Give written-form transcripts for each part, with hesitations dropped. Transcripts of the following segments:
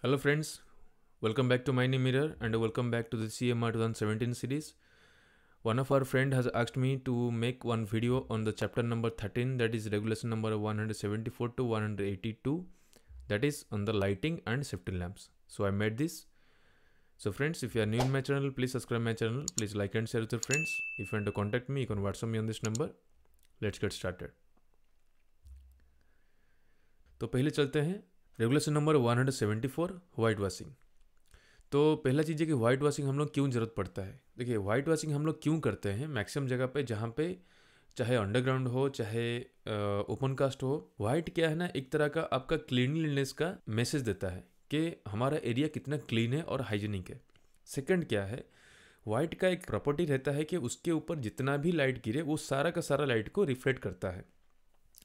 Hello friends, welcome back to Mining Mirror and welcome back to the CMR 2017 series. One of our friend has asked me to make one video on the chapter number 13, that is regulation number 174 to 182, that is on the lighting and safety lamps. So I made this. So friends, if you are new in my channel, please subscribe my channel, please like and share with your friends. If you want to contact me, you can WhatsApp me on this number. Let's get started. तो पहले चलते हैं regulation number 174 white washing. तो पहला चीज़ है कि white washing हम लोग क्यों ज़रूरत पड़ता है। देखिए, वाइट वॉशिंग हम लोग क्यों करते हैं मैक्सिमम जगह पे, जहाँ पे चाहे अंडरग्राउंड हो चाहे ओपन कास्ट हो। वाइट क्या है ना, एक तरह का आपका क्लीनलीनेस का मैसेज देता है कि हमारा एरिया कितना क्लीन है और हाइजीनिक है। सेकंड क्या है, वाइट का एक प्रॉपर्टी रहता है कि उसके ऊपर जितना भी लाइट गिरे वो सारा का सारा लाइट को रिफ्लेक्ट करता है।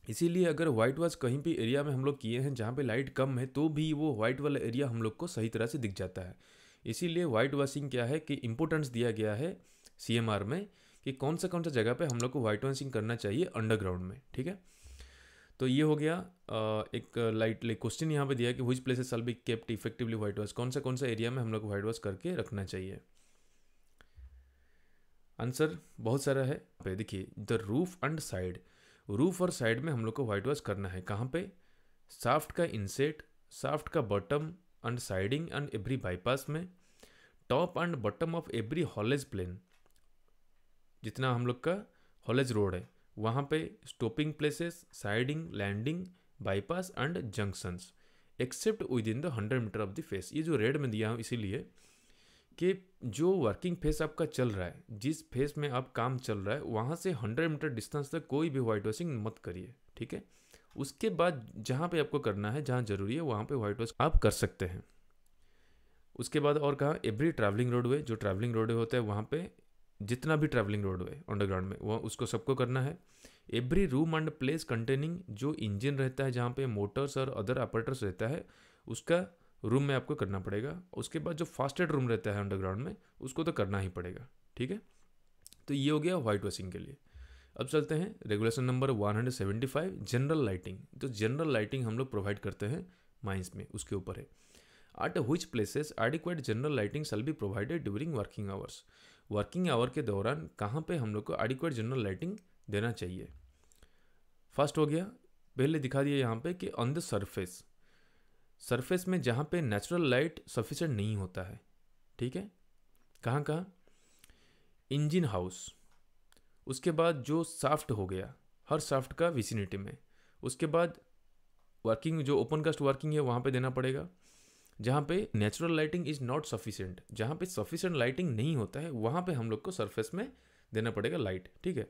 इसीलिए अगर वाइट वॉश कहीं भी एरिया में हम लोग किए हैं जहाँ पे लाइट कम है, तो भी वो वाइट वाला एरिया हम लोग को सही तरह से दिख जाता है। इसीलिए वाइट वॉशिंग क्या है कि इम्पोर्टेंस दिया गया है सीएमआर में कि कौन सा जगह पे हम लोग को वाइट वॉशिंग करना चाहिए अंडरग्राउंड में। ठीक है, तो ये हो गया एक लाइट क्वेश्चन यहाँ पे दिया है कि which places shell be kept effectively white wash. कौन सा एरिया में हम लोग को वाइट वॉश करके रखना चाहिए। आंसर बहुत सारा है। पे देखिए, the roof and side, roof और साइड में हम लोग को वाइट वॉश करना है। कहाँ पे, शाफ्ट का इनसेट, शाफ्ट का bottom and siding and every bypass में, top and bottom of every haulage plane, जितना हम लोग का हॉलेज रोड है वहाँ पे, stopping places, siding, landing, bypass and junctions, except within the 100 metre of the face. ये जो रेड में दिया हूँ इसीलिए कि जो वर्किंग फेस आपका चल रहा है, जिस फेस में आप काम चल रहा है, वहाँ से 100 मीटर डिस्टेंस तक कोई भी वाइट वॉशिंग मत करिए। ठीक है, उसके बाद जहाँ पे आपको करना है, जहाँ जरूरी है, वहाँ पे वाइट वॉश आप कर सकते हैं। उसके बाद और कहा, एवरी ट्रैवलिंग रोडवे, जो ट्रैवलिंग रोडवे होता है वहाँ पे जितना भी ट्रैवलिंग रोडवे अंडरग्राउंड में, वह उसको सबको करना है। Every room and place containing, जो इंजन रहता है, जहाँ पे मोटर्स और अदर ऑपरेटर्स रहता है, उसका रूम में आपको करना पड़ेगा। उसके बाद जो फास्टेड रूम रहता है अंडरग्राउंड में, उसको तो करना ही पड़ेगा। ठीक है, तो ये हो गया वाइट वॉशिंग के लिए। अब चलते हैं रेगुलेशन नंबर 175 जनरल लाइटिंग। तो जनरल लाइटिंग हम लोग प्रोवाइड करते हैं माइंस में, उसके ऊपर है। At which places adequate general lighting shall be provided during working hours. Working hour के दौरान कहाँ पे हम लोग को एडिक्वेट जनरल लाइटिंग देना चाहिए। फर्स्ट हो गया, पहले दिखा दिया यहाँ पे कि ऑन द सरफेस, सरफेस में जहाँ पे नेचुरल लाइट सफिशेंट नहीं होता है। ठीक है, कहाँ कहाँ, इंजन हाउस, उसके बाद जो शाफ्ट हो गया, हर शाफ्ट का विसिनिटी में। उसके बाद वर्किंग, जो ओपन कास्ट वर्किंग है वहाँ पे देना पड़ेगा। जहाँ पे natural lighting is not sufficient, जहाँ पे सफिशेंट लाइटिंग नहीं होता है, वहाँ पे हम लोग को सरफेस में देना पड़ेगा लाइट। ठीक है,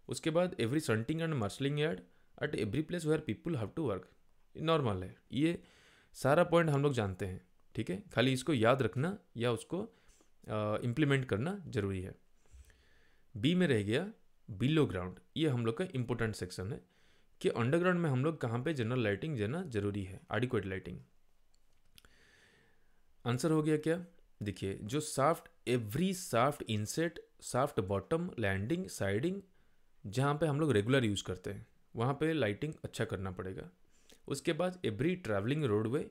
उसके बाद every shunting and marshalling yard at every place where people have to work, normal है। ये सारा पॉइंट हम लोग जानते हैं। ठीक है, खाली इसको याद रखना या उसको इम्प्लीमेंट करना जरूरी है। बी में रह गया बिलो ग्राउंड, ये हम लोग का इंपॉर्टेंट सेक्शन है कि अंडरग्राउंड में हम लोग कहाँ पे जनरल लाइटिंग देना जरूरी है, एडिक्वेट लाइटिंग। आंसर हो गया क्या, देखिए, जो shaft, every shaft inset, shaft bottom, landing, siding, जहाँ पे हम लोग रेगुलर यूज़ करते हैं वहाँ पे लाइटिंग अच्छा करना पड़ेगा। उसके बाद every travelling roadway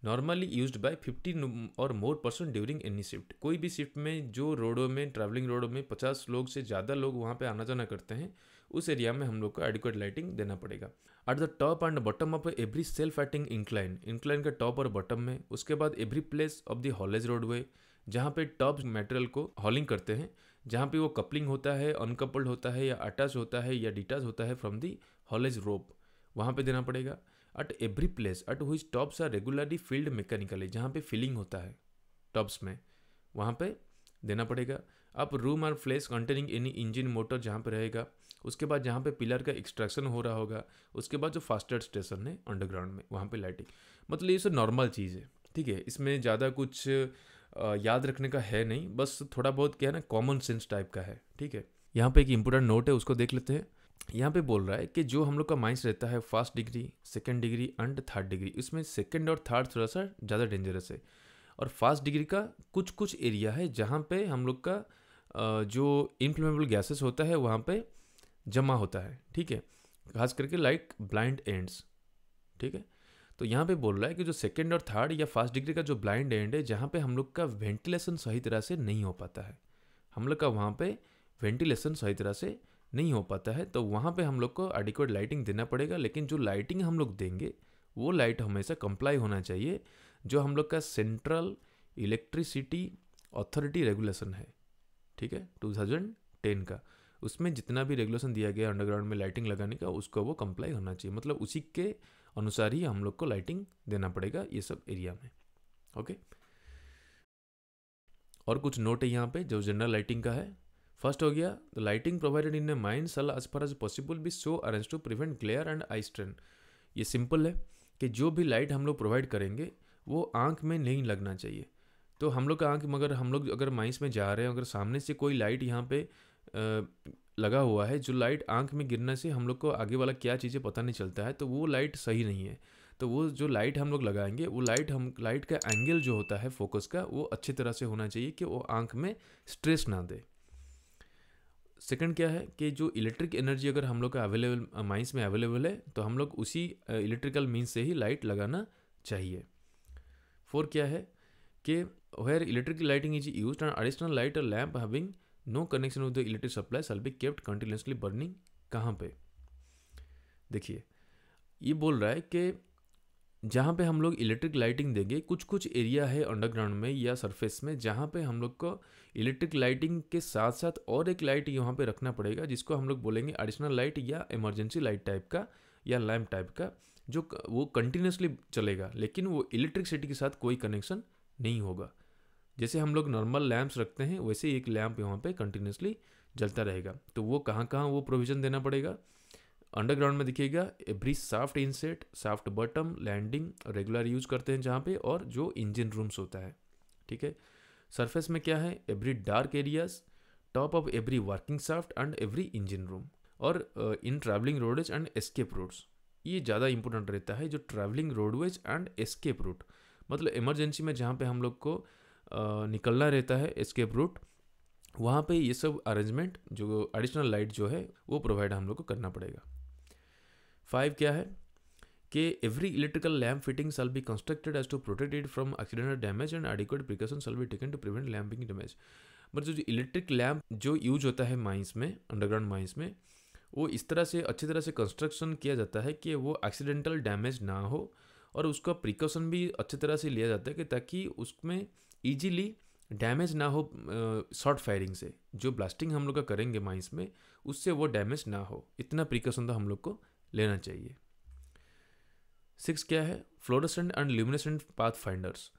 normally used by 50 और मोर% ड्यूरिंग एनी शिफ्ट। कोई भी शिफ्ट में जो रोडों में, ट्रैवलिंग रोडों में 50 लोग से ज़्यादा लोग वहाँ पे आना जाना करते हैं, उस एरिया में हम लोग को एडिक्वेट लाइटिंग देना पड़ेगा। At the top and bottom of every self eating incline, incline का टॉप और बॉटम में। उसके बाद every place of the haulage roadway, जहाँ पे टॉप मटेरियल को हॉलिंग करते हैं, जहाँ पे वो कपलिंग होता है, अनकपल्ड होता है, या अटैच होता है, या डिटैच होता है फ्रॉम दी हॉलेज रोप, वहाँ पे देना पड़ेगा। At every place at which tops are regularly filled mechanically, जहाँ पे फिलिंग होता है टॉप्स में, वहाँ पे देना पड़ेगा। अब रूम और place containing any engine motor जहाँ पे रहेगा। उसके बाद जहाँ पे पिलर का एक्सट्रैक्शन हो रहा होगा, उसके बाद जो फास्टेड स्टेशन है अंडरग्राउंड में, वहाँ पे लाइटिंग। मतलब ये सब नॉर्मल चीज़ है। ठीक है, इसमें ज़्यादा कुछ याद रखने का है नहीं, बस थोड़ा बहुत क्या है ना, कॉमन सेंस टाइप का है। ठीक है, यहाँ पे एक इंपॉर्टेंट नोट है, उसको देख लेते हैं। यहाँ पे बोल रहा है कि जो हम लोग का माइंस रहता है first degree, second degree and third degree, इसमें सेकंड और थर्ड थोड़ा सा ज़्यादा डेंजरस है। और फर्स्ट डिग्री का कुछ कुछ एरिया है जहाँ पे हम लोग का जो इनफ्लेमेबल गैसेस होता है वहाँ पे जमा होता है। ठीक है, खास करके लाइक ब्लाइंड एंड्स। ठीक है, तो यहाँ पे बोल रहा है कि जो सेकेंड और थर्ड या फर्स्ट डिग्री का जो ब्लाइंड एंड है, जहाँ पे हम लोग का वेंटिलेशन सही तरह से नहीं हो पाता है, हम लोग का वहाँ पे वेंटिलेशन सही तरह से नहीं हो पाता है, तो वहाँ पे हम लोग को एडिक्वेट लाइटिंग देना पड़ेगा। लेकिन जो लाइटिंग हम लोग देंगे वो लाइट हमेशा कंप्लाई होना चाहिए जो हम लोग का सेंट्रल इलेक्ट्रिसिटी अथॉरिटी रेगुलेशन है, ठीक है, 2010 का। उसमें जितना भी रेगुलेशन दिया गया अंडरग्राउंड में लाइटिंग लगाने का, उसको वो कंप्लाई होना चाहिए, मतलब उसी के अनुसार ही हम लोग को लाइटिंग देना पड़ेगा ये सब एरिया में। ओके, और कुछ नोट है यहाँ पे जो जनरल लाइटिंग का है। फर्स्ट हो गया, the lighting provided in a mine shall as far as possible be so arrange to prevent glare and eye strain. ये सिंपल है कि जो भी लाइट हम लोग प्रोवाइड करेंगे वो आंख में नहीं लगना चाहिए। तो हम लोग का आंख, मगर हम लोग अगर माइंस में जा रहे हैं, अगर सामने से कोई लाइट यहाँ पे लगा हुआ है, जो लाइट आंख में गिरने से हम लोग को आगे वाला क्या चीज़ें पता नहीं चलता है, तो वो लाइट सही नहीं है। तो वो जो लाइट हम लोग लगाएंगे, वो लाइट का एंगल जो होता है फोकस का, वो अच्छी तरह से होना चाहिए कि वो आंख में स्ट्रेस ना दे। सेकंड क्या है कि जो इलेक्ट्रिक एनर्जी अगर हम लोग का अवेलेबल माइंस में अवेलेबल है, तो हम लोग उसी इलेक्ट्रिकल मीन्स से ही लाइट लगाना चाहिए। 4 क्या है कि where electric lighting is used and additional light और lamp having no connection with the electric supply shall be kept continuously burning. कहाँ पे? देखिए, ये बोल रहा है कि जहाँ पे हम लोग इलेक्ट्रिक लाइटिंग देंगे, कुछ कुछ एरिया है अंडरग्राउंड में या सरफेस में जहाँ पे हम लोग को इलेक्ट्रिक लाइटिंग के साथ साथ और एक लाइट यहाँ पे रखना पड़ेगा, जिसको हम लोग बोलेंगे एडिशनल लाइट या इमरजेंसी लाइट टाइप का या लैम्प टाइप का, जो वो कंटिन्यूसली चलेगा, लेकिन वो इलेक्ट्रिसिटी के साथ कोई कनेक्शन नहीं होगा। जैसे हम लोग नॉर्मल लैम्प्स रखते हैं, वैसे ही एक लैम्प यहाँ पे कंटिन्यूसली जलता रहेगा। तो वो कहाँ कहाँ वो प्रोविज़न देना पड़ेगा? अंडरग्राउंड में दिखेगा every shaft inset, shaft bottom, landing regular use करते हैं जहाँ पे, और जो इंजन रूम्स होता है, ठीक है। सरफेस में क्या है? Every dark areas, top of every working shaft and every engine room, और in travelling roadways and escape routes. ये ज़्यादा इंपॉर्टेंट रहता है, जो travelling roadways and escape route, मतलब इमरजेंसी में जहाँ पे हम लोग को निकलना रहता है, एस्केप रूट, वहाँ पे ये सब अरेंजमेंट जो एडिशनल लाइट जो है वो प्रोवाइड हम लोग को करना पड़ेगा। 5 क्या है कि every electrical lamp fitting shall be constructed as to protect it from accidental damage and adequate precaution shall be taken to prevent lamping damage. मतलब जो इलेक्ट्रिक लैम्प जो यूज होता है माइंस में, अंडरग्राउंड माइंस में, वो इस तरह से अच्छी तरह से कंस्ट्रक्शन किया जाता है कि वो एक्सीडेंटल डैमेज ना हो, और उसका प्रिकॉशन भी अच्छी तरह से लिया जाता है कि ताकि उसमें ईजीली डैमेज ना हो शॉर्ट फायरिंग से। जो ब्लास्टिंग हम लोग का करेंगे माइंस में, उससे वो डैमेज ना हो, इतना प्रिकॉशन तो हम लोग को लेना चाहिए। 6 क्या है? Fluorescent and luminescent path finders.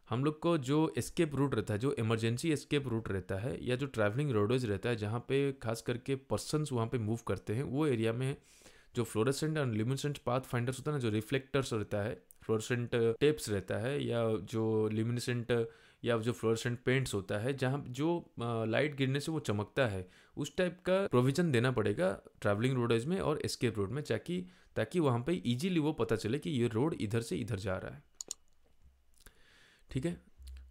हम लोग को जो एस्केप रूट रहता है, जो इमरजेंसी एस्केप रूट रहता है, या जो ट्रैवलिंग रोडवेज रहता है जहाँ पे खास करके पर्सन्स वहाँ पे मूव करते हैं, वो एरिया में जो fluorescent and luminescent path finders होता है ना, जो रिफ्लेक्टर्स रहता है, फ्लोरेसेंट टेप्स रहता है, या जो ल्यूमिनेसेंट या जो फ्लोरेसेंट पेंट्स होता है, जहाँ जो लाइट गिरने से वो चमकता है, उस टाइप का प्रोविजन देना पड़ेगा ट्रैवलिंग रोडवेज में और एस्केप रोड में, ताकि वहाँ पे इजीली वो पता चले कि ये रोड इधर से इधर जा रहा है, ठीक है।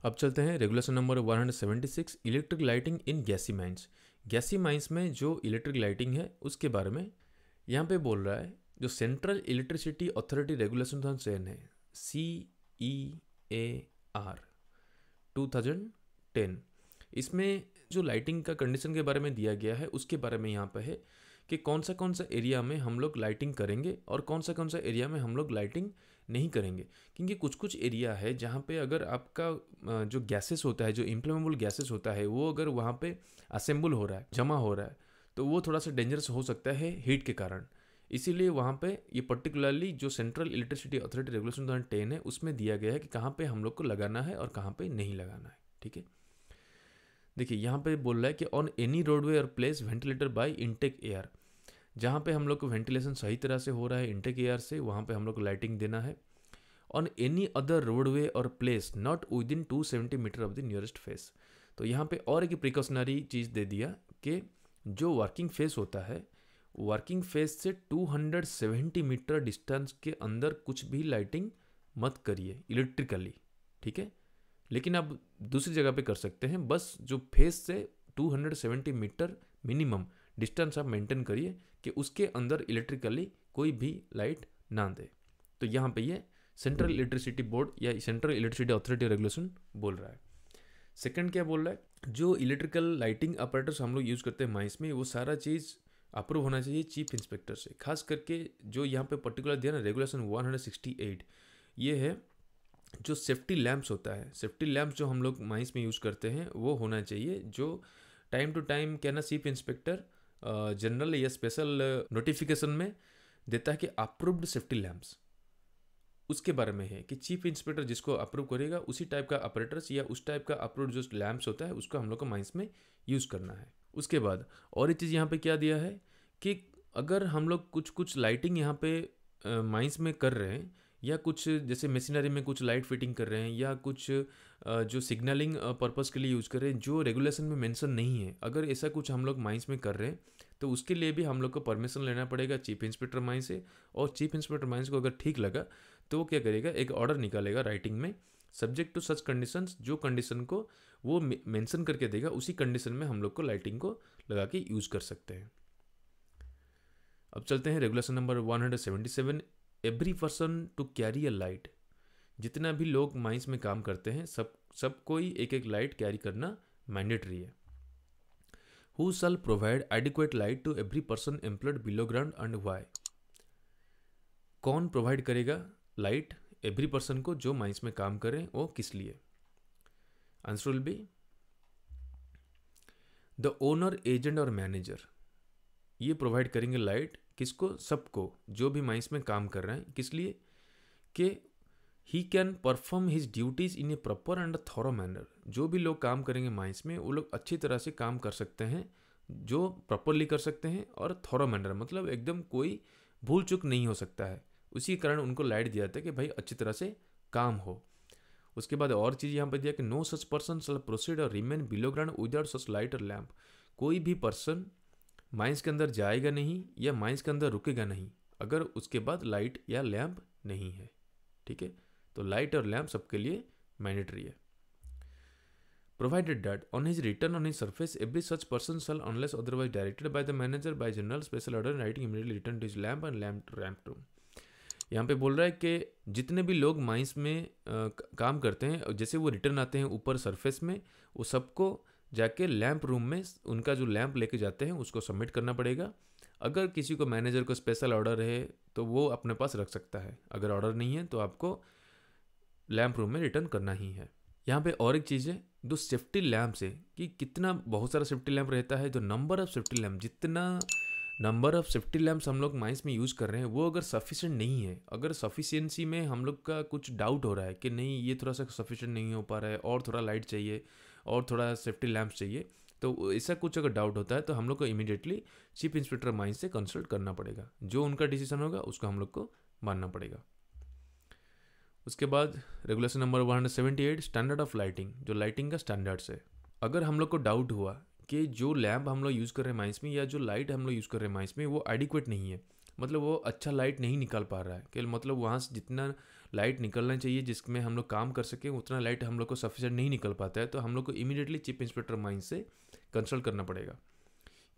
अब चलते हैं रेगुलेशन नंबर 176, इलेक्ट्रिक लाइटिंग इन गैसी माइंस। गैसी माइंस में जो इलेक्ट्रिक लाइटिंग है उसके बारे में यहाँ पे बोल रहा है। जो सेंट्रल इलेक्ट्रिसिटी अथॉरिटी रेगुलेशन 2010 है, CEAR 2010, इसमें जो लाइटिंग का कंडीशन के बारे में दिया गया है उसके बारे में यहाँ पे है कि कौन सा एरिया में हम लोग लाइटिंग करेंगे और कौन सा एरिया में हम लोग लाइटिंग नहीं करेंगे। क्योंकि कुछ कुछ एरिया है जहाँ पे अगर आपका जो गैसेस होता है, जो इम्प्लेमेबल गैसेस होता है, वो अगर वहाँ पे असेंबल हो रहा है, जमा हो रहा है, तो वो थोड़ा सा डेंजरस हो सकता है हीट के कारण। इसीलिए वहाँ पे ये पर्टिकुलरली जो सेंट्रल इलेक्ट्रिसिटी अथॉरिटी रेगुलेशन 2010 है उसमें दिया गया है कि कहाँ पे हम लोग को लगाना है और कहाँ पे नहीं लगाना है, ठीक है। देखिए यहाँ पे बोल रहा है कि ऑन एनी रोडवे और place ventilator by intake air, जहाँ पे हम लोग को वेंटिलेशन सही तरह से हो रहा है इनटेक एयर से, वहाँ पे हम लोग को लाइटिंग देना है। ऑन एनी अदर रोडवे और place not within 270 metre of the nearest face. तो यहाँ पे और एक प्रिकॉशनरी चीज़ दे दिया कि जो वर्किंग फेस होता है, वर्किंग फेस से 270 मीटर डिस्टेंस के अंदर कुछ भी लाइटिंग मत करिए इलेक्ट्रिकली, ठीक है। लेकिन आप दूसरी जगह पे कर सकते हैं, बस जो फेस से 270 मीटर मिनिमम डिस्टेंस आप मेंटेन करिए कि उसके अंदर इलेक्ट्रिकली कोई भी लाइट ना दे। तो यहाँ पे ये सेंट्रल इलेक्ट्रिसिटी बोर्ड या सेंट्रल इलेक्ट्रिसिटी अथॉरिटी रेगुलेशन बोल रहा है। सेकंड क्या बोल रहा है, जो इलेक्ट्रिकल लाइटिंग अपरेटर्स हम लोग यूज़ करते हैं माइंस में, वो सारा चीज़ अप्रूव होना चाहिए चीफ इंस्पेक्टर से। खास करके जो यहाँ पे पर्टिकुलर दिया ना रेगुलेशन 168, ये है जो सेफ्टी लैंप्स होता है, सेफ्टी लैंप्स जो हम लोग माइंस में यूज़ करते हैं वो होना चाहिए, जो टाइम टू टाइम क्या ना चीफ इंस्पेक्टर जनरल या स्पेशल नोटिफिकेशन में देता है कि अप्रूव्ड सेफ्टी लैंप्स, उसके बारे में है कि चीफ इंस्पेक्टर जिसको अप्रूव करेगा उसी टाइप का ऑपरेटर्स या उस टाइप का अप्रूव्ड जो लैंप्स होता है उसको हम लोग को माइंस में यूज़ करना है। उसके बाद और एक चीज़ यहाँ पे क्या दिया है कि अगर हम लोग कुछ लाइटिंग यहाँ पे माइंस में कर रहे हैं, या कुछ जैसे मशीनरी में कुछ लाइट फिटिंग कर रहे हैं, या कुछ जो सिग्नलिंग पर्पस के लिए यूज़ कर रहे हैं जो रेगुलेशन में मेंशन नहीं है, अगर ऐसा कुछ हम लोग माइंस में कर रहे हैं तो उसके लिए भी हम लोग को परमिशन लेना पड़ेगा चीफ इंस्पेक्टर माइंस से। और चीफ इंस्पेक्टर माइंस को अगर ठीक लगा तो वो क्या करेगा, एक ऑर्डर निकालेगा राइटिंग में, सब्जेक्ट टू सच कंडीशंस, जो कंडीशन को वो मेंशन करके देगा उसी कंडीशन में हम लोग को लाइटिंग को लगा के यूज़ कर सकते हैं। अब चलते हैं regulation number 177, every person to carry a light. जितना भी लोग माइंस में काम करते हैं सब कोई एक एक लाइट कैरी करना मैंडेटरी है। Who shall provide adequate light to every person employed below ground and why. कौन प्रोवाइड करेगा लाइट एवरी पर्सन को जो माइंस में काम करें, वो किस लिए? Answer will be the owner, agent और मैनेजर। ये प्रोवाइड करेंगे लाइट किसको? सबको, जो भी माइंस में काम कर रहे हैं। किस लिए? कि he can perform his duties in A proper and thorough manner. जो भी लोग काम करेंगे माइंस में वो लोग अच्छी तरह से काम कर सकते हैं, जो प्रॉपरली कर सकते हैं, और थॉरो मैनर मतलब एकदम कोई भूल चूक नहीं हो सकता है। उसी कारण उनको लाइट दिया था कि भाई अच्छी तरह से काम हो। उसके बाद और चीज़ यहाँ पर दिया कि no such person shall proceed और remain below ground without such light और लैम्प। कोई भी पर्सन माइंस के अंदर जाएगा नहीं या माइंस के अंदर रुकेगा नहीं अगर उसके बाद लाइट या लैम्प नहीं है। ठीक है, तो लाइट और लैम्प सबके लिए मैंडेटरी है। Provided that on his return on his surface every such person shall unless otherwise directed by the manager by general special order writing immediately return to his lamp and lamp room. यहाँ पे बोल रहा है कि जितने भी लोग mines में काम करते हैं, जैसे वो रिटर्न आते हैं ऊपर सरफेस में, वो सबको जाके लैंप रूम में उनका जो लैंप लेके जाते हैं उसको सबमिट करना पड़ेगा। अगर किसी को मैनेजर को स्पेशल ऑर्डर है तो वो अपने पास रख सकता है, अगर ऑर्डर नहीं है तो आपको लैंप रूम में रिटर्न करना ही है। यहाँ पे और एक चीज़ है, जो सेफ्टी लैंप्स है कि कितना बहुत सारा सेफ्टी लैंप रहता है, जो नंबर ऑफ सेफ्टी लैंप, जितना नंबर ऑफ सेफ्टी लैंप्स हम लोग माइंस में यूज़ कर रहे हैं वो अगर सफिशिएंट नहीं है, अगर सफिशिएंसी में हम लोग का कुछ डाउट हो रहा है कि नहीं ये थोड़ा सा सफिशिएंट नहीं हो पा रहा है और थोड़ा लाइट चाहिए और थोड़ा सेफ्टी लैंप्स चाहिए, तो ऐसा कुछ अगर डाउट होता है तो हम लोग को इमीडिएटली चीफ इंस्पेक्टर माइंस से कंसल्ट करना पड़ेगा। जो उनका डिसीजन होगा उसको हम लोग को मानना पड़ेगा। उसके बाद regulation number 178, standard of lighting, जो लाइटिंग का स्टैंडर्ड्स है। अगर हम लोग को डाउट हुआ कि जो लैम्प हम लोग यूज़ कर रहे हैं माइंस में या जो लाइट हम लोग यूज़ कर रहे हैं माइंस में वो एडिक्वेट नहीं है, मतलब वो अच्छा लाइट नहीं निकाल पा रहा है, कि मतलब वहाँ से जितना लाइट निकलना चाहिए जिसमें हम लोग काम कर सकें उतना लाइट हम लोग को सफिशिएंट नहीं निकल पाता है, तो हम लोग को इमीडिएटली चीफ इंस्पेक्टर माइंस से कंसल्ट करना पड़ेगा।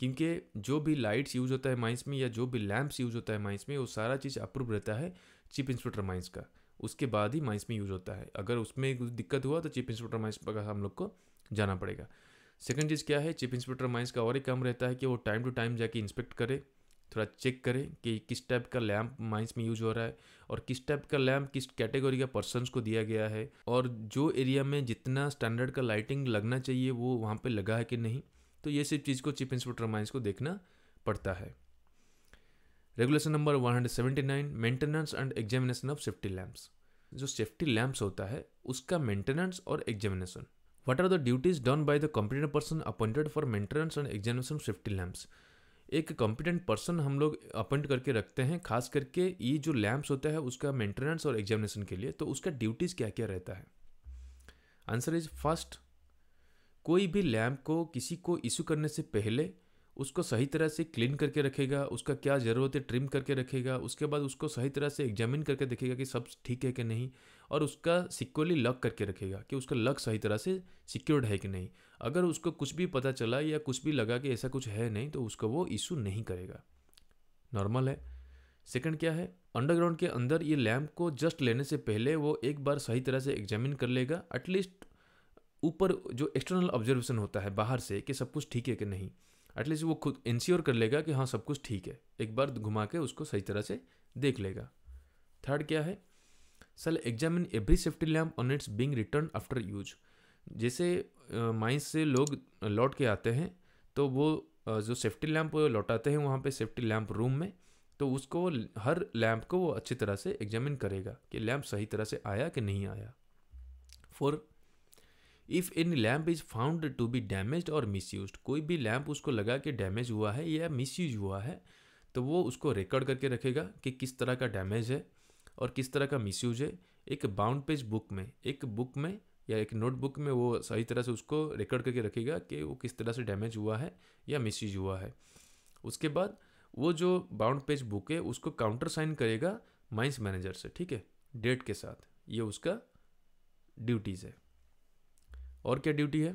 क्योंकि जो भी लाइट्स यूज़ होता है माइंस में या जो भी लैम्प्स यूज़ होता है माइंस में वो सारा चीज़ अप्रूव रहता है चीफ इंस्पेक्टर माइंस का, उसके बाद ही माइंस में यूज़ होता है। अगर उसमें कुछ दिक्कत हुआ तो चीफ इंस्पेक्टर माइंस पर हम लोग को जाना पड़ेगा। सेकंड चीज़ क्या है, चीफ इंस्पेक्टर माइंस का और एक काम रहता है कि वो टाइम टू टाइम जाके इंस्पेक्ट करे, थोड़ा चेक करे कि किस टाइप का लैम्प माइंस में यूज हो रहा है और किस टाइप का लैम्प किस कैटेगरी का पर्सन्स को दिया गया है, और जो एरिया में जितना स्टैंडर्ड का लाइटिंग लगना चाहिए वो वहाँ पे लगा है कि नहीं। तो ये सब चीज़ को चीफ इंस्पेक्टर माइंस को देखना पड़ता है। Regulation number 179, maintenance and examination of safety lamps. जो सेफ्टी लैम्प्स होता है उसका मेंटेनेंस और examination. What are the duties done by the competent person appointed for maintenance and examination of safety lamps? एक कॉम्पिटेंट पर्सन हम लोग appoint करके रखते हैं खास करके ये जो लैम्प्स होता है उसका मेंटेनेंस और एग्जामिनेशन के लिए, तो उसका ड्यूटीज़ क्या क्या रहता है? आंसर इज फर्स्ट, कोई भी लैम्प को किसी को इशू करने से पहले उसको सही तरह से क्लीन करके रखेगा, उसका क्या ज़रूरत है ट्रिम करके रखेगा, उसके बाद उसको सही तरह से एग्जामिन करके देखेगा कि सब ठीक है कि नहीं, और उसका सिक्योरली लॉक करके रखेगा कि उसका लॉक सही तरह से सिक्योर्ड है कि नहीं। अगर उसको कुछ भी पता चला या कुछ भी लगा कि ऐसा कुछ है नहीं तो उसको वो इशू नहीं करेगा, नॉर्मल है। सेकंड क्या है, अंडरग्राउंड के अंदर ये लैम्प को जस्ट लेने से पहले वो एक बार सही तरह से एग्जामिन कर लेगा, एटलीस्ट ऊपर जो एक्सटर्नल ऑब्जर्वेशन होता है बाहर से कि सब कुछ ठीक है कि नहीं, एटलीस्ट वो खुद इंश्योर कर लेगा कि हाँ सब कुछ ठीक है, एक बार घुमा के उसको सही तरह से देख लेगा। थर्ड क्या है, सल examine every safety lamp on it's being return after use. जैसे माइंस से लोग लौट के आते हैं तो वो जो सेफ्टी लैम्प लौटाते हैं वहाँ पे सेफ्टी लैम्प रूम में, तो उसको हर लैम्प को वो अच्छी तरह से एग्जामिन करेगा कि लैम्प सही तरह से आया कि नहीं आया। For if any lamp is found to be damaged और मिसयूज्ड, कोई भी लैम्प उसको लगा कि डैमेज हुआ है या मिसयूज हुआ है तो वो उसको रिकॉर्ड करके रखेगा कि किस तरह का डैमेज है और किस तरह का मिसयूज है। एक बाउंड पेज बुक में, एक बुक में या एक नोटबुक में वो सही तरह से उसको रिकॉर्ड करके रखेगा कि वो किस तरह से डैमेज हुआ है या मिसयूज हुआ है। उसके बाद वो जो बाउंड पेज बुक है उसको काउंटर साइन करेगा माइंस मैनेजर से, ठीक है, डेट के साथ। ये उसका ड्यूटीज़ है। और क्या ड्यूटी है,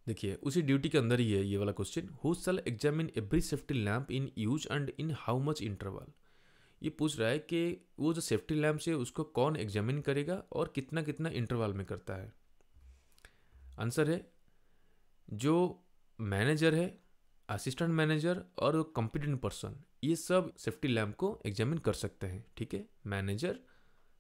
देखिए उसी ड्यूटी के अंदर ही है ये वाला question, who shell examine every safety lamp in use and in how much interval. ये पूछ रहा है कि वो जो सेफ्टी लैम्प है उसको कौन एग्जामिन करेगा और कितना कितना इंटरवल में करता है। आंसर है जो मैनेजर है, असिस्टेंट मैनेजर और कॉम्पिटेंट पर्सन, ये सब सेफ्टी लैम्प को एग्जामिन कर सकते हैं, ठीक है। मैनेजर,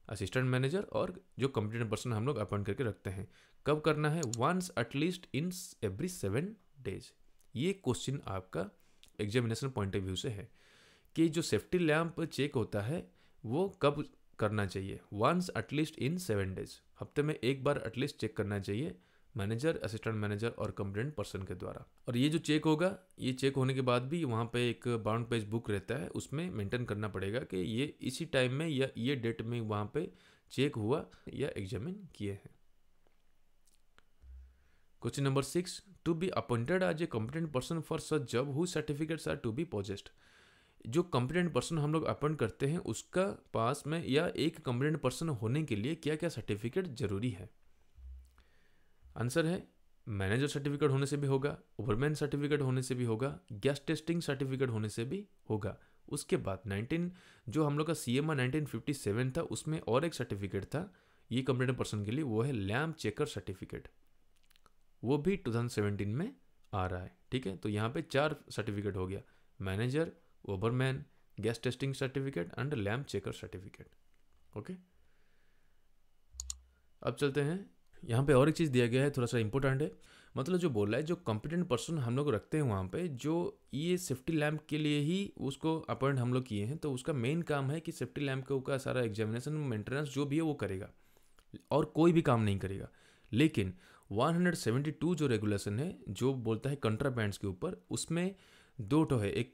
असिस्टेंट मैनेजर और जो कॉम्पिटेंट पर्सन हम लोग अपॉइंट करके रखते हैं। कब करना है, once at least in every 7 days। ये क्वेश्चन आपका एग्जामिनेशन पॉइंट ऑफ व्यू से है कि जो सेफ्टी लैम्प चेक होता है वो कब करना चाहिए, वंस एटलीस्ट इन 7 days, हफ्ते में एक बार एटलीस्ट चेक करना चाहिए मैनेजर, असिस्टेंट मैनेजर और कॉम्पिटेंट पर्सन के द्वारा। और ये जो चेक होगा, ये चेक होने के बाद भी वहाँ पे एक बाउंड पेज बुक रहता है, उसमें मेंटेन करना पड़ेगा कि ये इसी टाइम में या ये डेट में वहाँ पे चेक हुआ या एग्जामिन किए हैं। Question number 6, to be appointed as a competent person for such job who certificates are to be possessed. जो कॉम्पिटेंट पर्सन हम लोग अपॉइंट करते हैं उसका पास में या एक कॉम्पिटेंट पर्सन होने के लिए क्या क्या सर्टिफिकेट जरूरी है। आंसर है मैनेजर सर्टिफिकेट होने से भी होगा, ओवरमैन सर्टिफिकेट होने से भी होगा, गैस टेस्टिंग सर्टिफिकेट होने से भी होगा। उसके बाद 19 जो हम लोग का CMA 1957 था उसमें और एक सर्टिफिकेट था ये कॉम्पिटेंट पर्सन के लिए, वो है लैम्प चेकर सर्टिफिकेट, वो भी 2017 में आ रहा है, ठीक है। तो यहाँ पे 4 सर्टिफिकेट हो गया, manager, ओवरमैन, gas testing certificate and lamp checker certificate. Okay, अब चलते हैं, यहाँ पे और एक चीज़ दिया गया है थोड़ा सा इंपॉर्टेंट है, मतलब जो बोल रहा है जो कॉम्पिटेंट पर्सन हम लोग रखते हैं वहाँ पे, जो ये सेफ्टी लैम्प के लिए ही उसको अपॉइंट हम लोग किए हैं, तो उसका मेन काम है कि सेफ्टी लैम्प का सारा एग्जामिनेशन, मेंटेनेंस जो भी है वो करेगा और कोई भी काम नहीं करेगा। लेकिन 172 जो रेगुलेशन है जो बोलता है कंट्राबैंड्स के ऊपर, उसमें 2 ठो है, एक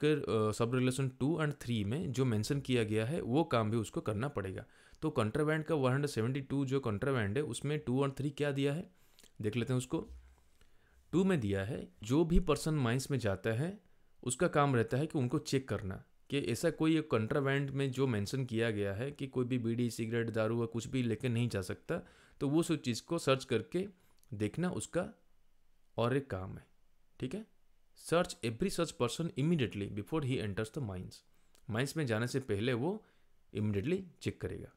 सब रेगुलेशन 2 और 3 में जो मेंशन किया गया है वो काम भी उसको करना पड़ेगा। तो कंट्राबैंड का 172 जो कंट्राबैंड है उसमें 2 और 3 क्या दिया है देख लेते हैं। उसको 2 में दिया है जो भी पर्सन माइंस में जाता है उसका काम रहता है कि उनको चेक करना कि ऐसा कोई एक कंट्राबैंड में जो मेंशन किया गया है कि कोई भी बीड़ी, सिगरेट, दारू या कुछ भी लेके नहीं जा सकता, तो वो सब चीज़ को सर्च करके देखना उसका और एक काम है, ठीक है। Search every such person immediately before he enters the mines, mines में जाने से पहले वो इमीडिएटली चेक करेगा।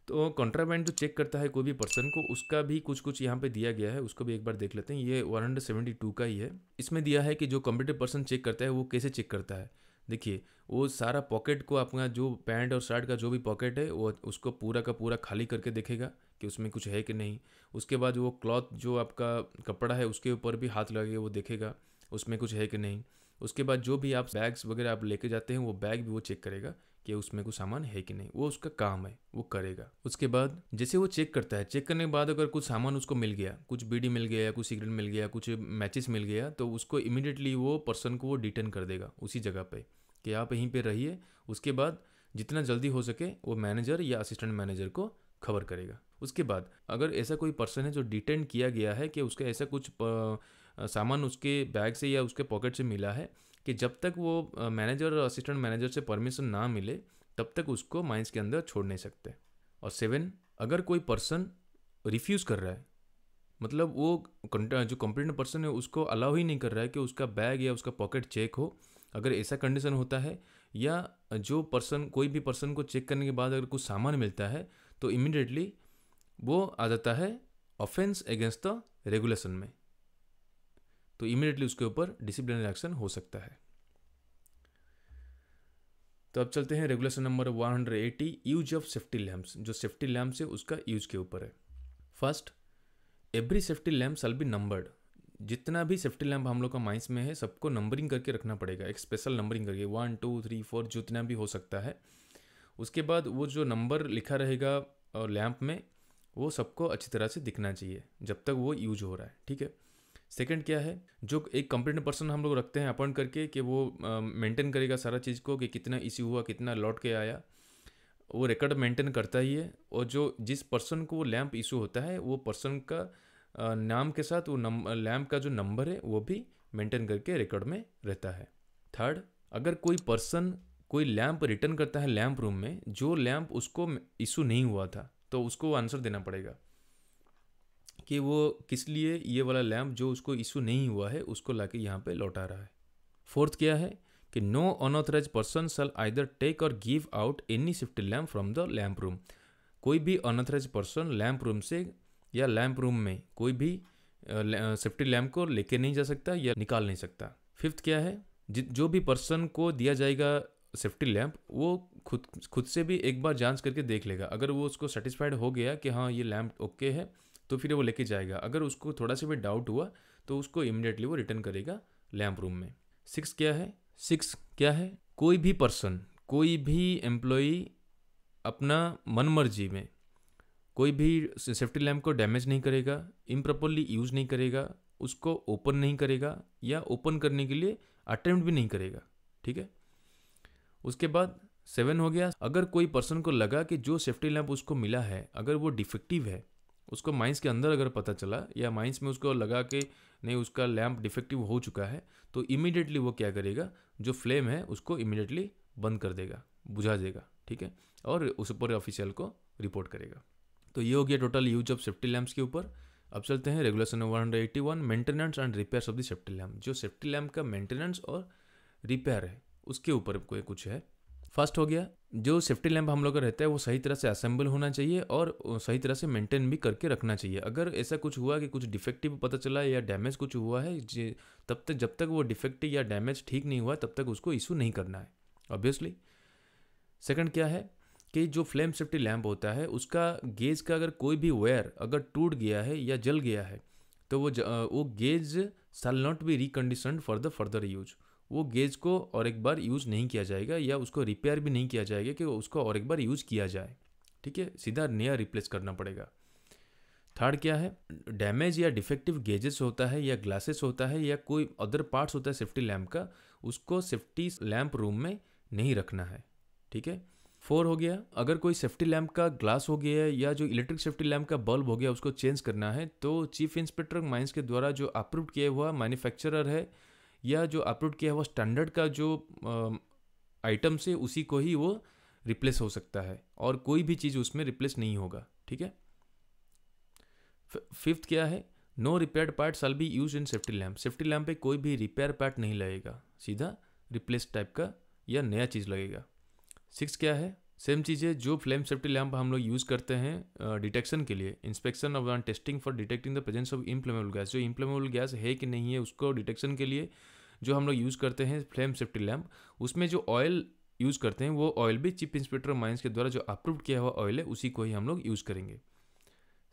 तो कंट्राबैंड जो चेक करता है कोई भी पर्सन को, उसका भी कुछ कुछ यहाँ पे दिया गया है, उसको भी एक बार देख लेते हैं। ये 172 का ही है, इसमें दिया है कि जो कॉम्पिटेंट पर्सन चेक करता है वो कैसे चेक करता है। देखिए वो सारा पॉकेट को, अपना जो पैंट और शर्ट का जो भी पॉकेट है वो उसको पूरा का पूरा खाली करके देखेगा कि उसमें कुछ है कि नहीं। उसके बाद वो क्लॉथ जो आपका कपड़ा है उसके ऊपर भी हाथ लगा के वो देखेगा उसमें कुछ है कि नहीं। उसके बाद जो भी आप बैग्स वगैरह आप लेके जाते हैं वो बैग भी वो चेक करेगा कि उसमें कुछ सामान है कि नहीं, वो उसका काम है, वो करेगा। उसके बाद जैसे वो चेक करता है, चेक करने के बाद अगर कुछ सामान उसको मिल गया, कुछ बीड़ी मिल गया, कुछ सिगरेट मिल गया, कुछ मैचेस मिल गया, तो उसको इमीडिएटली वो पर्सन को वो डिटेन कर देगा उसी जगह पे कि आप यहीं पे रहिए। उसके बाद जितना जल्दी हो सके वो मैनेजर या असिस्टेंट मैनेजर को खबर करेगा। उसके बाद अगर ऐसा कोई पर्सन है जो डिटेन किया गया है कि उसका ऐसा कुछ सामान उसके बैग से या उसके पॉकेट से मिला है कि जब तक वो मैनेजर और असिस्टेंट मैनेजर से परमिशन ना मिले तब तक उसको माइंस के अंदर छोड़ नहीं सकते। और 7, अगर कोई पर्सन रिफ्यूज़ कर रहा है, मतलब वो जो कंप्लेंट पर्सन है उसको अलाउ ही नहीं कर रहा है कि उसका बैग या उसका पॉकेट चेक हो, अगर ऐसा कंडीशन होता है या जो पर्सन, कोई भी पर्सन को चेक करने के बाद अगर कुछ सामान मिलता है तो इमीडिएटली वो आ जाता है ऑफेंस अगेंस्ट द रेगुलेशन में, तो इमीडिएटली उसके ऊपर डिसिप्लिनरी एक्शन हो सकता है। तो अब चलते हैं regulation number 180, use of safety lamps. जो सेफ्टी लैम्प्स है उसका यूज के ऊपर है। First, every safety lamp shall B numbered. जितना भी सेफ्टी लैम्प हम लोग का माइंस में है सबको नंबरिंग करके रखना पड़ेगा, एक स्पेशल नंबरिंग करके 1 2 3 4 जितना भी हो सकता है। उसके बाद वो जो नंबर लिखा रहेगा लैम्प में वो सबको अच्छी तरह से दिखना चाहिए जब तक वो यूज हो रहा है, ठीक है। सेकंड क्या है, जो एक कंप्लेंट पर्सन हम लोग रखते हैं अपॉइंट करके कि वो मेंटेन करेगा सारा चीज़ को, कि कितना इश्यू हुआ, कितना लौट के आया, वो रिकॉर्ड मेंटेन करता ही है। और जो जिस पर्सन को वो लैम्प इशू होता है वो पर्सन का नाम के साथ वो लैम्प का जो नंबर है वो भी मेंटेन करके रिकॉर्ड में रहता है। थर्ड, अगर कोई पर्सन कोई लैम्प रिटर्न करता है लैम्प रूम में, जो लैम्प उसको इशू नहीं हुआ था, तो उसको आंसर देना पड़ेगा कि वो किस लिए ये वाला लैम्प जो उसको इशू नहीं हुआ है उसको लाके यहाँ पे लौटा रहा है। फोर्थ क्या है कि no unauthorized person shall either take or give out any safety lamp from the lamp room. कोई भी अनऑथराइज पर्सन लैम्प रूम से या लैम्प रूम में कोई भी सेफ्टी लैम्प को लेके नहीं जा सकता या निकाल नहीं सकता। फिफ्थ क्या है, जो भी पर्सन को दिया जाएगा सेफ्टी लैम्प वो खुद से भी एक बार जांच करके देख लेगा। अगर वो उसको सेटिस्फाइड हो गया कि हाँ ये लैम्प ओके है तो फिर वो लेके जाएगा। अगर उसको थोड़ा सा भी डाउट हुआ तो उसको इमीडिएटली वो रिटर्न करेगा लैम्प रूम में। सिक्स क्या है, कोई भी पर्सन, कोई भी एम्प्लॉई अपना मन मर्जी में कोई भी सेफ्टी लैम्प को डैमेज नहीं करेगा, इम्प्रॉपरली यूज नहीं करेगा, उसको ओपन नहीं करेगा या ओपन करने के लिए अटेम्प्ट भी नहीं करेगा, ठीक है। उसके बाद 7 हो गया, अगर कोई पर्सन को लगा कि जो सेफ्टी लैम्प उसको मिला है अगर वो डिफेक्टिव है, उसको माइंस के अंदर अगर पता चला या माइंस में उसको लगा कि नहीं उसका लैम्प डिफेक्टिव हो चुका है, तो इमीडिएटली वो क्या करेगा, जो फ्लेम है उसको इमीडिएटली बंद कर देगा, बुझा देगा, ठीक है, और उस ऊपर ऑफिशियल को रिपोर्ट करेगा। तो ये हो गया total use of safety lamps के ऊपर। अब चलते हैं regulation 181, maintenance and repairs of the safety lamp. जो सेफ्टी लैम्प का मेंटेनेंस और रिपेयर है उसके ऊपर कोई कुछ है। फर्स्ट हो गया, जो सेफ्टी लैम्प हम लोग का रहता है वो सही तरह से असेंबल होना चाहिए और सही तरह से मेंटेन भी करके रखना चाहिए। अगर ऐसा कुछ हुआ कि कुछ डिफेक्टिव पता चला या डैमेज कुछ हुआ है, तब तक जब तक वो डिफेक्टिव या डैमेज ठीक नहीं हुआ तब तक उसको इशू नहीं करना है, ऑब्वियसली। सेकंड क्या है कि जो फ्लेम सेफ्टी लैम्प होता है उसका गेज का अगर कोई भी वायर अगर टूट गया है या जल गया है तो वो gauge shall not be reconditioned for the further use. वो गेज को और एक बार यूज़ नहीं किया जाएगा या उसको रिपेयर भी नहीं किया जाएगा कि उसको और एक बार यूज़ किया जाए, ठीक है, सीधा नया रिप्लेस करना पड़ेगा। थर्ड क्या है, डैमेज या डिफेक्टिव गेजेस होता है या ग्लासेस होता है या कोई अदर पार्ट्स होता है सेफ्टी लैम्प का, उसको सेफ्टी लैम्प रूम में नहीं रखना है, ठीक है। 4 हो गया, अगर कोई सेफ्टी लैम्प का ग्लास हो गया है या जो इलेक्ट्रिक सेफ्टी लैम्प का बल्ब हो गया उसको चेंज करना है तो चीफ इंस्पेक्टर माइंस के द्वारा जो अप्रूव किया हुआ मैन्युफैक्चरर है या जो अपलोड किया हुआ स्टैंडर्ड का जो आइटम से उसी को ही वो रिप्लेस हो सकता है और कोई भी चीज़ उसमें रिप्लेस नहीं होगा, ठीक है। फिफ्थ क्या है, no repaired part shall be use in safety lamp. Safety lamp पे कोई भी रिपेयर पार्ट नहीं लगेगा, सीधा रिप्लेस टाइप का या नया चीज़ लगेगा। 6 क्या है, सेम चीज़ है, जो फ्लेम सेफ्टी लैम्प हम लोग यूज़ करते हैं डिटेक्शन के लिए, inspection of and testing for detecting the presence of inflammable gas. जो इम्प्लेमेबल गैस है कि नहीं है उसको डिटेक्शन के लिए जो हम लोग यूज़ करते हैं फ्लेम सेफ्टी लैम्प, उसमें जो ऑयल यूज़ करते हैं वो ऑयल भी चीफ इंस्पेक्टर माइंस के द्वारा जो अप्रूव किया हुआ ऑयल है उसी को ही हम लोग यूज़ करेंगे।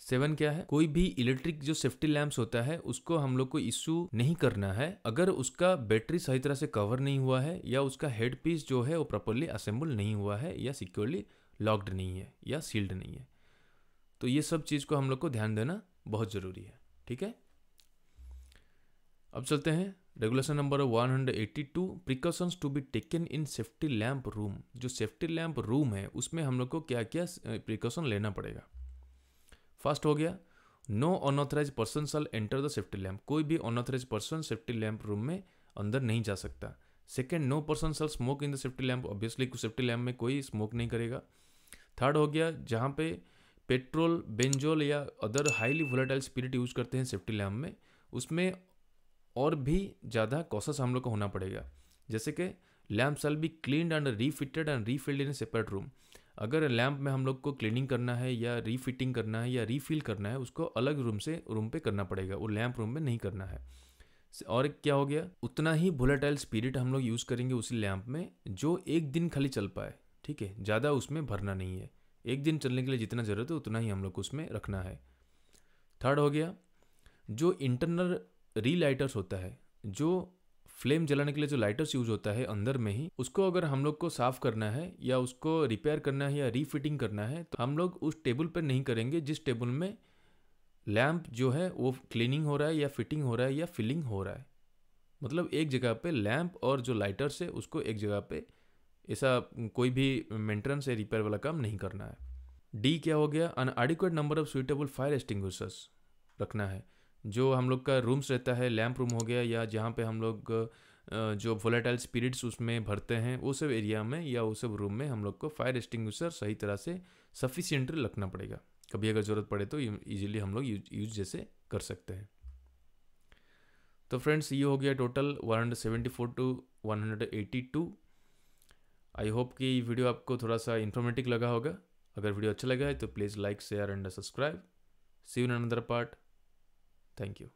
7 क्या है, कोई भी इलेक्ट्रिक जो सेफ्टी लैम्प्स होता है उसको हम लोग को इशू नहीं करना है अगर उसका बैटरी सही तरह से कवर नहीं हुआ है या उसका हेड पीस जो है वो प्रॉपरली असेंबल नहीं हुआ है या सिक्योरली लॉक्ड नहीं है या सील्ड नहीं है। तो ये सब चीज़ को हम लोग को ध्यान देना बहुत ज़रूरी है, ठीक है। अब चलते हैं regulation number 182, precautions to be taken in safety lamp room. जो सेफ्टी लैम्प रूम है उसमें हम लोग को क्या क्या प्रिकॉशन लेना पड़ेगा। फर्स्ट हो गया, no unauthorized person shall enter the safety lamp. कोई भी unauthorise person safety lamp room में अंदर नहीं जा सकता। Second, no person shall smoke in the safety lamp. Obviously safety lamp में कोई स्मोक नहीं करेगा। थर्ड हो गया, जहाँ पे पेट्रोल, बेंजोल या other highly volatile spirit use करते हैं सेफ्टी लैम्प में, उसमें और भी ज़्यादा कॉशस हम लोग को होना पड़ेगा। जैसे कि lamp shall be cleaned and refitted and refilled in a separate room. अगर लैम्प में हम लोग को क्लीनिंग करना है या रीफिटिंग करना है या रीफिल करना है, उसको अलग रूम पे करना पड़ेगा, वो लैम्प रूम में नहीं करना है। और क्या हो गया, उतना ही वोलेटाइल स्पिरिट हम लोग यूज़ करेंगे उसी लैम्प में जो एक दिन खाली चल पाए, ठीक है, ज़्यादा उसमें भरना नहीं है। एक दिन चलने के लिए जितना ज़रूरत है उतना ही हम लोग को उसमें रखना है। थर्ड हो गया, जो इंटरनल रीलाइटर्स होता है, जो फ्लेम जलाने के लिए जो लाइटर्स यूज होता है अंदर में ही, उसको अगर हम लोग को साफ़ करना है या उसको रिपेयर करना है या रीफिटिंग करना है, तो हम लोग उस टेबल पर नहीं करेंगे जिस टेबल में लैम्प जो है वो क्लीनिंग हो रहा है या फिटिंग हो रहा है या फिलिंग हो रहा है। मतलब एक जगह पे लैम्प और जो लाइटर्स है उसको एक जगह पे ऐसा कोई भी मेंटेनेंस या रिपेयर वाला काम नहीं करना है। डी क्या हो गया, an adequate number of suitable fire extinguishers रखना है। जो हम लोग का रूम्स रहता है, लैम्प रूम हो गया या जहाँ पे हम लोग जो वोलेटाइल स्पिरिट्स उसमें भरते हैं, वो सब एरिया में या वो सब रूम में हम लोग को फायर एक्सटिंग्विशर सही तरह से सफिशिएंटली रखना पड़ेगा। कभी अगर ज़रूरत पड़े तो इजीली हम लोग यूज जैसे कर सकते हैं। तो फ्रेंड्स, ये हो गया टोटल 174 टू 182। आई होप कि ये वीडियो आपको थोड़ा सा इन्फॉर्मेटिव लगा होगा। अगर वीडियो अच्छा लगा है तो please like, share and subscribe. See you in another part. Thank you.